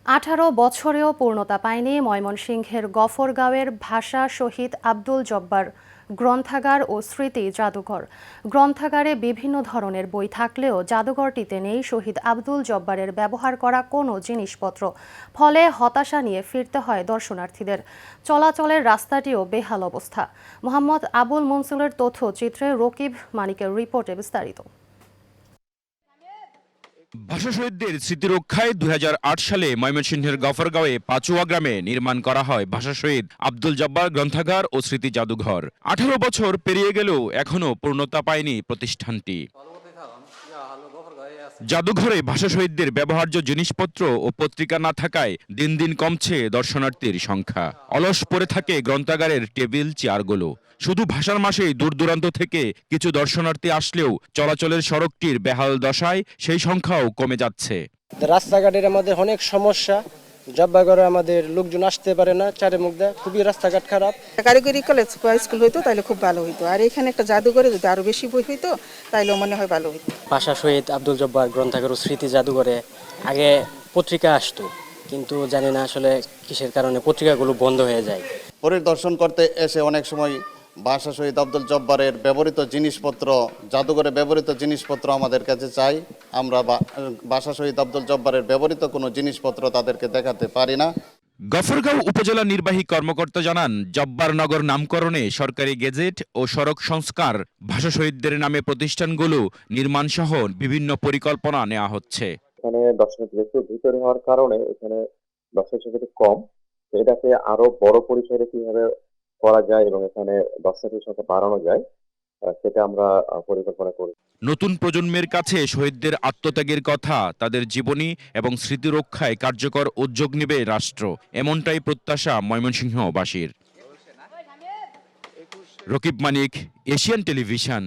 18 বছরেও পূর্ণতা পায়নি ময়মনসিংহের গফরগাঁওয়ের ভাষা শহীদ আব্দুল জব্বার গ্রন্থাগার ও স্মৃতি জাদুঘর। গ্রন্থাগারে বিভিন্ন ধরনের বই থাকলেও জাদুঘরটিতে নেই শহীদ আব্দুল জব্বারের ব্যবহার করা কোনো জিনিসপত্র। ফলে হতাশা নিয়ে ফিরতে হয় দর্শনার্থীদের। চলাচলের রাস্তাটিও বেহাল অবস্থা। মোহাম্মদ আবুল মনসুরের তথ্যচিত্রে রকিব মানিকের রিপোর্টে বিস্তারিত। ভাষা শহীদদের স্মৃতি রক্ষায় 2008 সালে ময়মনসিংহের গফরগাঁওয়ে পাচুয়া গ্রামে নির্মাণ করা হয় ভাষা শহীদ আব্দুল জব্বার গ্রন্থাগার ও স্মৃতি জাদুঘর। 18 বছর পেরিয়ে গেলেও এখনো পূর্ণতা পায়নি প্রতিষ্ঠানটি। জাদুঘরে ভাষা শহীদদের ব্যবহার্য জিনিসপত্র ও পত্রিকা না থাকায় দিন দিন কমছে দর্শনার্থীর সংখ্যা। অলস পড়ে থাকে গ্রন্থাগারের টেবিল চেয়ারগুলো। শুধু ভাষার মাসেই দূর দূরান্ত থেকে কিছু দর্শনার্থী আসলেও চলাচলের সড়কটির বেহাল দশায় সেই সংখ্যাও কমে যাচ্ছে। রাস্তাঘাটের আমাদের অনেক সমস্যা, জব্বাগড়ে আমাদের লোকজন আসতে পারে না, চারে মুখ দেয়, খুবই রাস্তাঘাট খারাপ। কারিগরি কলেজ বা স্কুল হইতো তাহলে খুব ভালো হইতো, আর এখানে একটা জাদুঘরে যদি আরো বেশি বই হইতো তাহলে মনে হয় ভালো হইতো। ভাষা শহীদ আব্দুল জব্বার গ্রন্থাগার ও স্মৃতি জাদুঘরে আগে পত্রিকা আসতো, কিন্তু জানি না আসলে কিসের কারণে পত্রিকাগুলো বন্ধ হয়ে যায়। পরিদর্শন করতে এসে অনেক সময় ভাষা শহীদ আব্দুল জব্বারের ব্যবহৃত জিনিসপত্র, জাদুঘরে ব্যবহৃত জিনিসপত্র আমাদের কাছে চাই। আমরা ভাষা শহীদ আব্দুল জব্বারের ব্যবহৃত কোনো জিনিসপত্র তাদেরকে দেখাতে পারি না। গফরগাঁও উপজেলা নির্বাহী কর্মকর্তা জানান, জব্বারনগর নামকরণে সরকারি গেজেট ও সড়ক সংস্কার, ভাষা শহীদদের নামে প্রতিষ্ঠানগুলো নির্মাণ সহ বিভিন্ন পরিকল্পনা নেওয়া হচ্ছে। এখানে দর্শনার্থী একটু ভিতরে হওয়ার কারণে এখানে দর্শনার্থী সংখ্যা কম। এটাকে আরো বড় পরিসরে কিভাবে করা যায় এবং এখানে দর্শনার্থীর সংখ্যা বাড়ানো যায় সেটা আমরা পরিকল্পনা করি। নতুন প্রজন্মের কাছে শহীদদের আত্মত্যাগের কথা, তাদের জীবনী এবং স্মৃতি রক্ষায় কার্যকর উদ্যোগ নেবে রাষ্ট্র, এমনটাই প্রত্যাশা ময়মনসিংহবাসীর। রকিব মানিক, এশিয়ান টেলিভিশন।